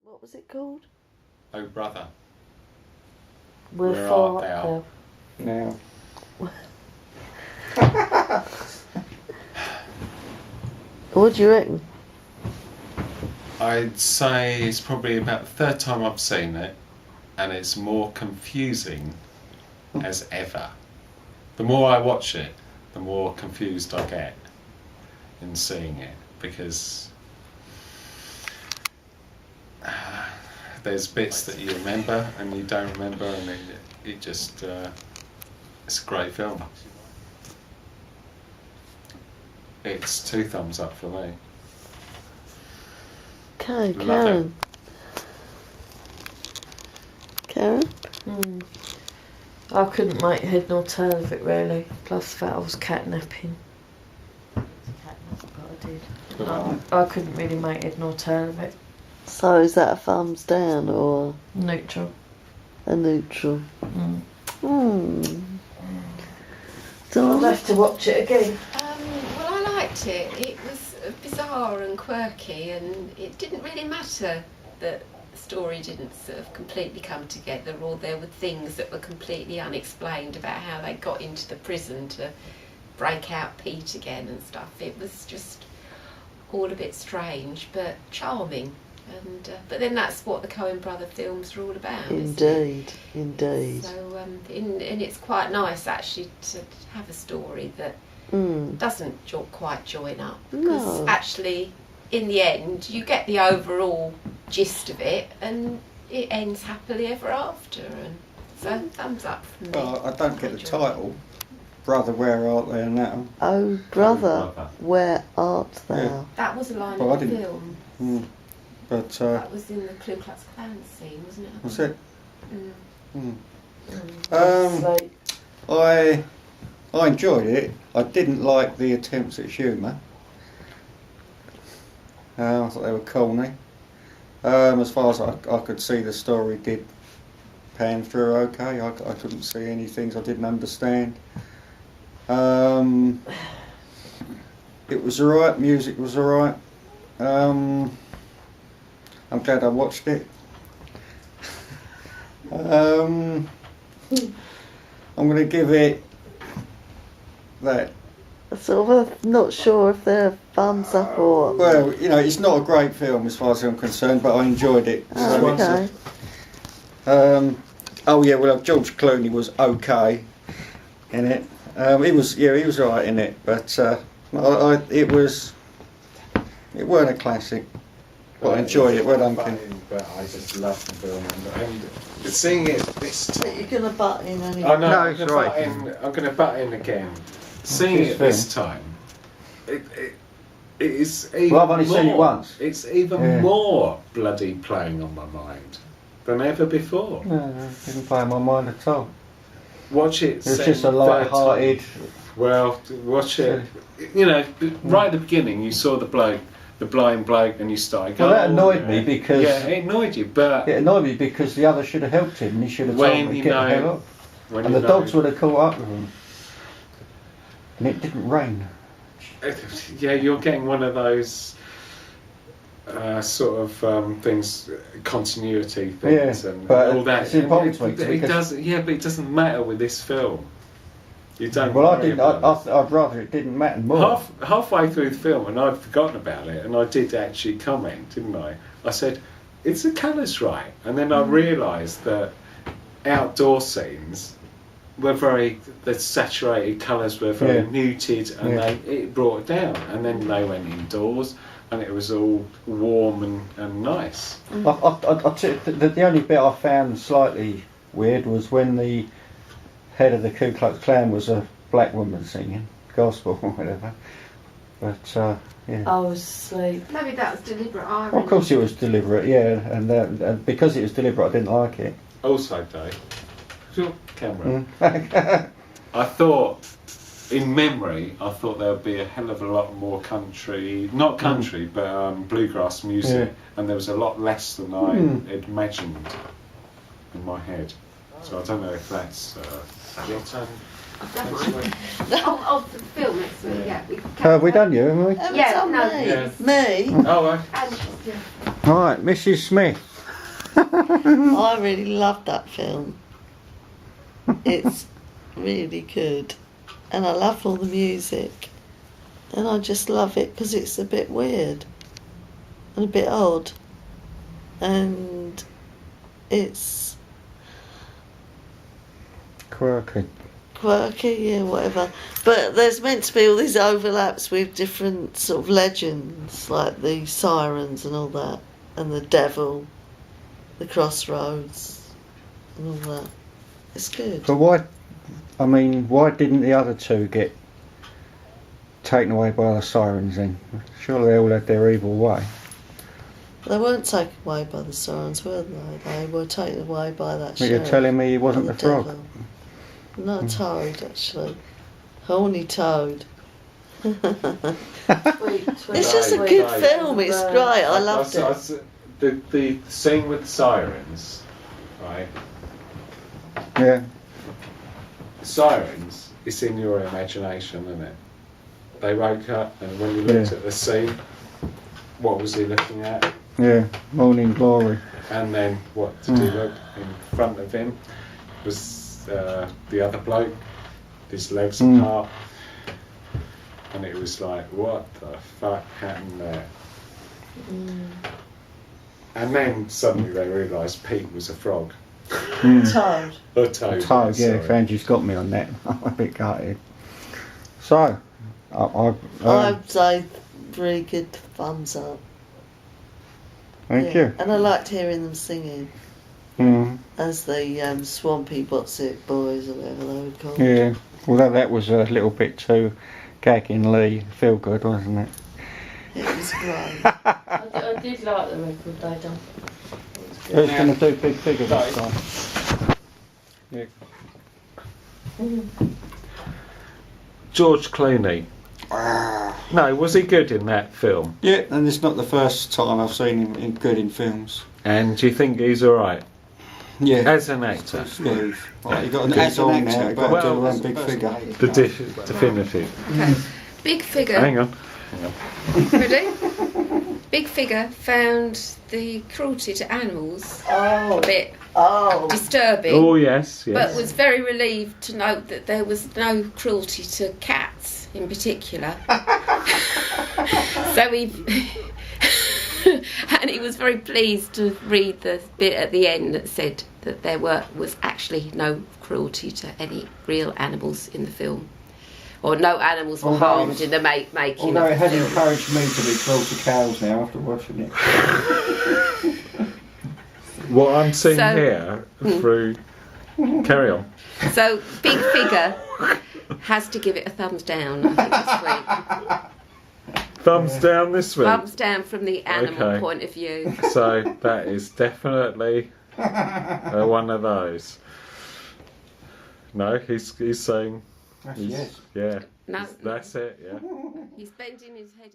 What was it called? Oh brother, Where where far art thou? Now. What do you reckon? I'd say it's probably about the third time I've seen it, and it's more confusing as ever. The more I watch it, the more confused I get in seeing it, because there's bits that you remember and you don't remember, and it just it's a great film. It's 2 thumbs up for me. Okay, Love it. Karen? I couldn't make head nor tail of it really. Plus that I was catnapping. But I did. I couldn't really make head nor tail of it. So is that a thumbs down or Neutral. a neutral? I'll Dawn? have to watch it again. Well, I liked it. It was bizarre and quirky, and it didn't really matter that the story didn't sort of completely come together, or there were things that were completely unexplained about how they got into the prison to break out Pete again and stuff. It was just all a bit strange, but charming. And but then that's what the Coen brother films are all about. isn't it? Indeed. So and it's quite nice actually to have a story that doesn't quite join up, because No. actually in the end you get the overall gist of it, and it ends happily ever after. And so thumbs up from me. Well, I don't get the Enjoyed it. title. Brother, where art thou now? Oh, brother, Brother. where art thou? Yeah. That was a line Well, I of the didn't- film. Mm. But That was in the Ku Klux Klan scene, wasn't it? what's it? Mm. I enjoyed it. I didn't like the attempts at humour. I thought they were corny. As far as I could see, the story did pan through okay. I couldn't see any things I didn't understand. It was alright. Music was alright. I'm glad I watched it. I'm going to give it that. Sort of not sure if they're thumbs up or... Well, you know, it's not a great film as far as I'm concerned, but I enjoyed it. Oh, okay. Oh yeah, well, George Clooney was okay in it. He was alright in it, but it weren't a classic. But I enjoyed it. Well done, Ken. But I just love the film, and seeing it this time. You're going to butt in anyway. I know. No, I'm it's gonna right. I'm going to butt in again. Seeing This it this time, it is even Well, I've only more, seen it once. It's even more bloody playing on my mind than ever before. No, didn't play on my mind at all. Watch it. It was second, just a third light-hearted. time. Well, watch it. You know, right at the beginning, you saw the blind bloke, and you started going. Well, that annoyed me because it annoyed you, but it annoyed me because the other should have helped him, and he should have told him when to you get the hell know, up. when And you the know, dogs would have caught up with him. And it didn't rain. yeah, you're getting one of those sort of things, continuity things, Yeah, and but all that. it's important And to me it because- doesn't. Yeah, but it doesn't matter with this film. You don't. Well, I worry didn't. about it. I'd rather it didn't matter more. Halfway through the film, and I'd forgotten about it, and I did actually comment, didn't I? I said, "It's the colours right," and then I realised that outdoor scenes were the saturated colours were very muted, and it brought it down. And then they went indoors, and it was all warm and nice. The only bit I found slightly weird was when the head of the Ku Klux Klan was a black woman singing gospel or whatever. But yeah. I was asleep. Maybe that was deliberate irony. Of course it was deliberate, yeah, and because it was deliberate, I didn't like it. Also, Dave, your camera. Mm. I thought, in memory, I thought there would be a hell of a lot more country, not country, but bluegrass music, and there was a lot less than I had imagined in my head. So I don't know if that's your turn. Of the film next week, yeah. Have we done you, haven't we? Haven't Yeah, done no. me. Yeah. Me? Oh, And, yeah. Alright, Mrs. Smith. I really loved that film. It's really good. And I love all the music. And I just love it because it's a bit weird and a bit odd. And it's Quirky. quirky, yeah, whatever. But there's meant to be all these overlaps with different sort of legends, like the sirens and all that, and the devil, the crossroads, and all that. It's good. But why didn't the other two get taken away by the sirens then? Surely they all had their evil way. They weren't taken away by the sirens, were they? They were taken away by that But you're sheriff telling me he wasn't and the frog? devil. Not a toad, actually. Horny toad. Sweet, It's just a Right, good right. film. It's great. I loved it. The scene with the sirens, right? Yeah. Sirens, it's in your imagination, isn't it? They woke up, and when you looked Yeah. at the scene, what was he looking at? Yeah. Morning Glory. And then what did he look in front of him? Was the other bloke, his legs apart, and it was like, what the fuck happened there? And then suddenly they realised Pete was a frog. Toad. Or toad. Toad, yeah, sorry. Angie's got me on that. I'm a bit gutted. So, I'd say really good thumbs up. thank Yeah. you. And I liked hearing them singing Mm, as the Swampy What's It Boys or whatever they were called. yeah, although that was a little bit too gaggingly feel good, wasn't it? It was great. I did like the record they done. Who's going to do Big Figure this time? Yeah. George Clooney. No, was he good in that film? Yeah, and it's not the first time I've seen him good in films. And do you think he's alright? Yeah. As an actor? Smooth. Right, you got As to an get on actor, now, you've but- got to do well, one Big Figure. The definitive. Okay. Big Figure. Hang on. Ready? Big Figure found the cruelty to animals a bit disturbing. Oh, yes, yes. But was very relieved to note that there was no cruelty to cats in particular. So he and he was very pleased to read the bit at the end that said that there was actually no cruelty to any real animals in the film, or no animals were Although harmed in the making Although of it the has film. encouraged me to be cruel to cows now after watching it. What I'm seeing So- here through. Carry on. So Big Figure has to give it a thumbs down, I think, this week. Thumbs down this week. Thumbs down from the animal Okay. point of view. So that is definitely one of those. No, he's saying. That's he's- yes. Yeah. No, That's it, yeah. he's bending his head.